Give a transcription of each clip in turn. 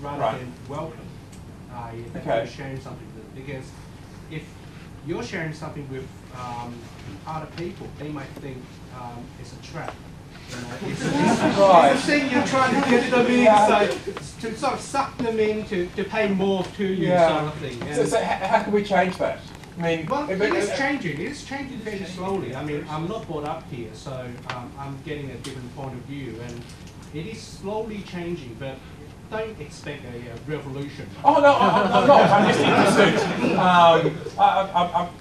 rather than welcome. That you're sharing something with them. Because if you're sharing something with other people, they might think it's a trap. It's a thing you're trying to get them in, so to sort of suck them in to pay more to you, sort of thing. So how can we change that? I mean, well, it is changing. It is changing very slowly. I mean, I'm not brought up here, so I'm getting a different point of view, and it is slowly changing. But don't expect a revolution. Oh no, I'm not. I'm just interested.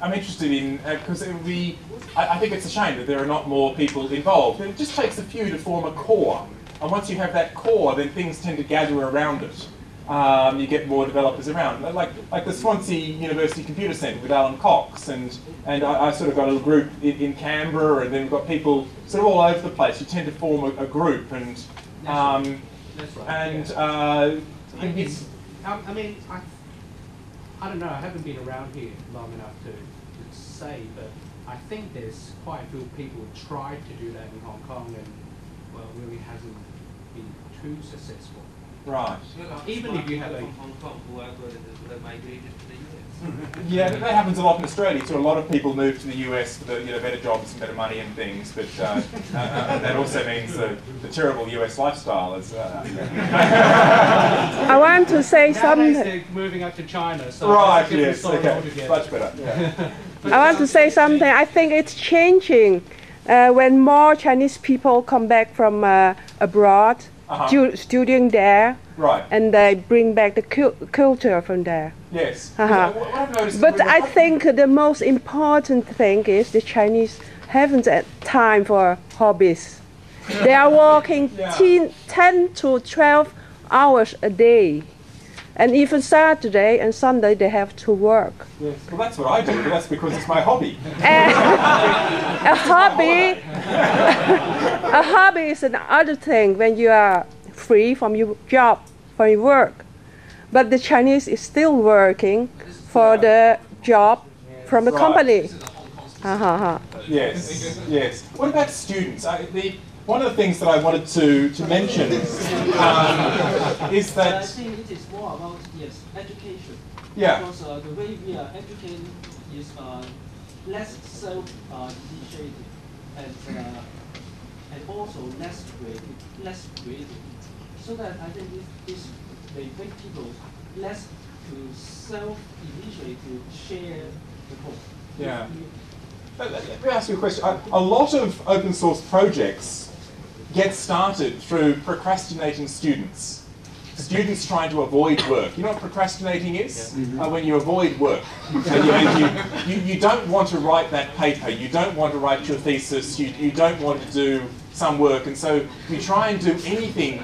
I'm interested in because I think it's a shame that there are not more people involved. It just takes a few to form a core, and once you have that core, then things tend to gather around it. You get more developers around, like the Swansea University Computer Centre with Alan Cox, and I sort of got a group in Canberra, and then we've got people sort of all over the place. You tend to form a group, and that's right. And I mean, I don't know. I haven't been around here long enough to say, but I think there's quite a few people who tried to do that in Hong Kong, and well, really hasn't been too successful. Right. Even if you have a Hong Kong who are migrated to the US. Yeah, that happens a lot in Australia too. A lot of people move to the US for the better jobs and better money and things, but that also means the terrible US lifestyle is. I want to say something. They're moving up to China, so right? Yes. Okay. Much better. Yeah. I want to say something. I think it's changing when more Chinese people come back from abroad, studying there, and they bring back the culture from there. Yes. But I think the most important thing is the Chinese haven't time for hobbies. They are working 10 to 12 hours a day. And even Saturday and Sunday they have to work. Yes. Well, that's what I do, but that's because it's my hobby. A hobby is another thing when you are free from your job, from your work. But the Chinese is still working for the job from the company. Yes, yes. What about students? One of the things that I wanted to mention is that... I think it is more about, education. Yeah. Because the way we are educating is less self-initiated and also less creative. So that I think this may make people less to self-initiate to share the code. Yeah. Let me ask you a question. A lot of open source projects get started through procrastinating students. Students trying to avoid work. You know what procrastinating is? When you avoid work. And you don't want to write that paper, you don't want to write your thesis, you don't want to do some work, and so you try and do anything.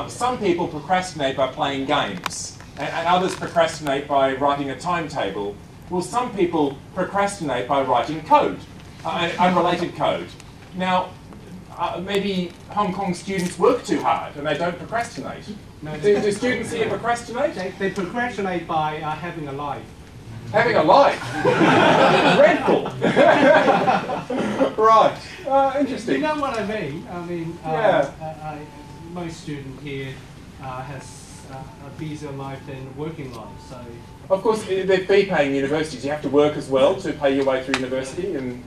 Some people procrastinate by playing games, and others procrastinate by writing a timetable. Well, some people procrastinate by writing code, unrelated code. Now, maybe Hong Kong students work too hard and they don't procrastinate. No, do students here procrastinate? They procrastinate by having a life. Having a life? Dreadful! Right. Interesting. You know what I mean? I mean, most student here has a busier life than working life. So, of course, they're fee-paying universities. You have to work as well to pay your way through university, and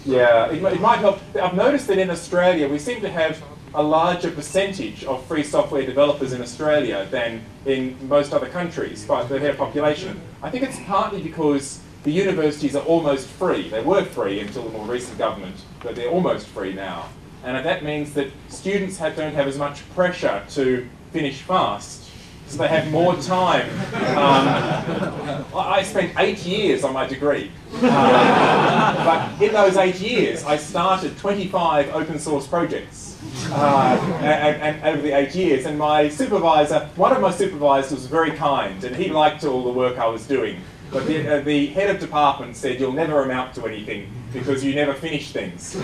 it might help. I've noticed that in Australia we seem to have a larger percentage of free software developers in Australia than in most other countries by their population. I think it's partly because the universities are almost free. They were free until the more recent government, but they're almost free now. And that means that students don't have as much pressure to finish fast, so they have more time. I spent 8 years on my degree, but in those 8 years I started 25 open source projects. And over the 8 years, and my supervisor, one of my supervisors was very kind, and he liked all the work I was doing. But the head of department said, "You'll never amount to anything because you never finish things." I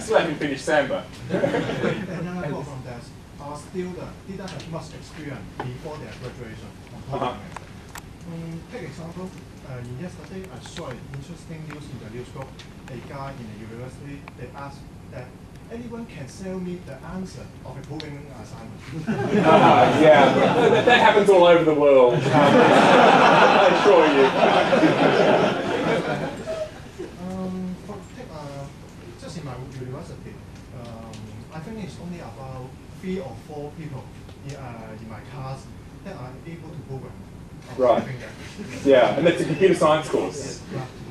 still haven't finished Samba. Another quote from that: our students didn't have much experience before their graduation. Take example. Yesterday I saw an interesting news in the news group. A guy in the university, they asked that anyone can sell me the answer of a programming assignment. Yeah, that happens all over the world. I assure you. Just in my university, I think it's only about 3 or 4 people in my class that are able to program. Right. Yeah, and that's a computer science course.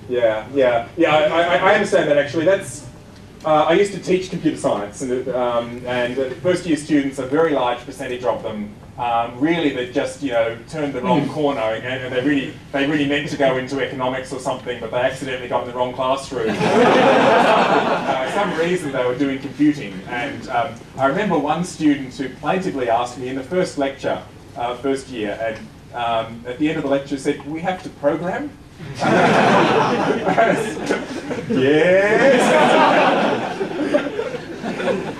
Yeah. I understand that actually. That's I used to teach computer science, and first year students, a very large percentage of them, really they just turned the wrong corner, and they really meant to go into economics or something, but they accidentally got in the wrong classroom. Some reason they were doing computing, and I remember one student who plaintively asked me in the first lecture, first year, and at the end of the lecture said, "We have to program?" Yes.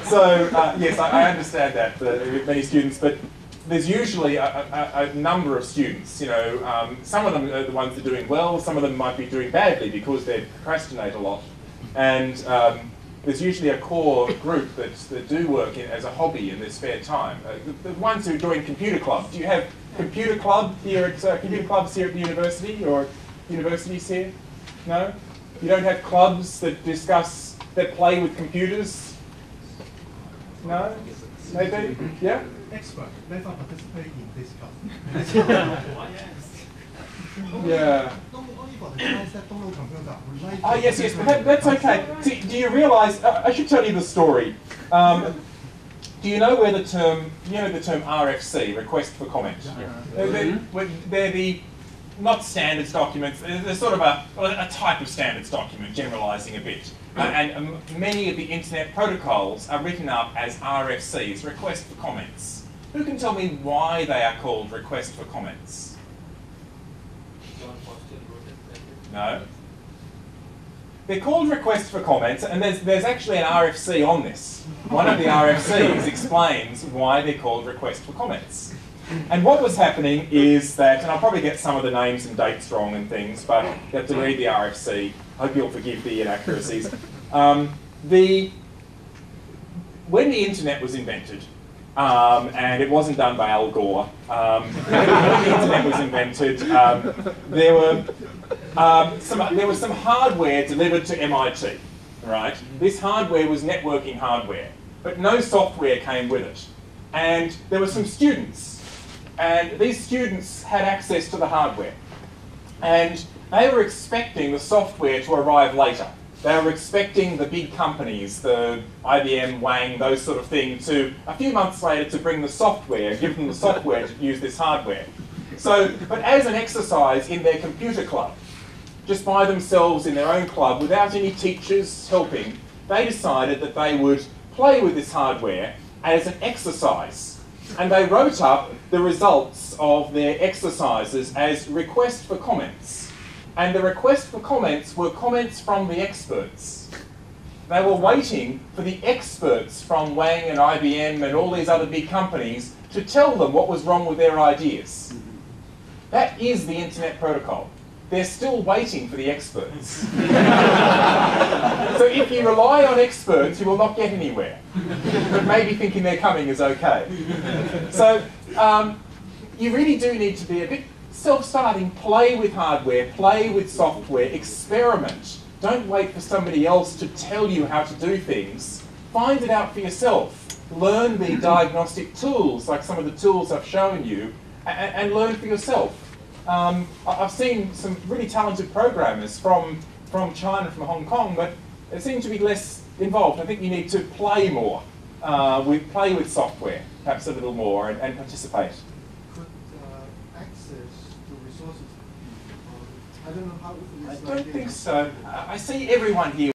So yes, I understand that with many students, but there's usually a number of students. Some of them are the ones that are doing well. Some of them might be doing badly because they procrastinate a lot, and there's usually a core group that do work as a hobby in their spare time. The ones who join computer club. Do you have computer club here at computer clubs here at the university or universities here? No? You don't have clubs that play with computers? No? Maybe? Yeah? Expert never participate in this club. Yeah. Only for the guys that don't know computer. Oh yes, but that's okay. See, do you realise? I should tell you the story. Do you know where the term RFC, request for comment? They're the not standards documents. They're sort of a type of standards document, generalising a bit. And many of the internet protocols are written up as RFCs, request for comments. Who can tell me why they are called request for comments? No. They're called request for comments, and there's actually an RFC on this. One of the RFCs explains why they're called request for comments. And what was happening is that, and I'll probably get some of the names and dates wrong and things, but you have to read the RFC. I hope you'll forgive the inaccuracies. When the internet was invented, and it wasn't done by Al Gore, when the internet was invented, there was some hardware delivered to MIT, right? This hardware was networking hardware, but no software came with it. And there were some students, and these students had access to the hardware. And they were expecting the software to arrive later. They were expecting the big companies, the IBM, Wang, those sort of things, a few months later to bring the software, give them the software to use this hardware. But as an exercise in their computer club, just by themselves in their own club, without any teachers helping, they decided that they would play with this hardware as an exercise. And they wrote up the results of their exercises as request for comments. And the request for comments were comments from the experts. They were waiting for the experts from Wang and IBM and all these other big companies to tell them what was wrong with their ideas. That is the internet protocol. They're still waiting for the experts. So if you rely on experts, you will not get anywhere. But maybe thinking they're coming is okay. So you really do need to be a bit self-starting. Play with hardware, play with software, experiment. Don't wait for somebody else to tell you how to do things. Find it out for yourself. Learn the diagnostic tools, like some of the tools I've shown you, and learn for yourself. I've seen some really talented programmers from China, from Hong Kong, but they seem to be less involved. I think you need to play more, play with software, perhaps a little more, and participate. Could access to resources, I don't know how. I don't think so. I see everyone here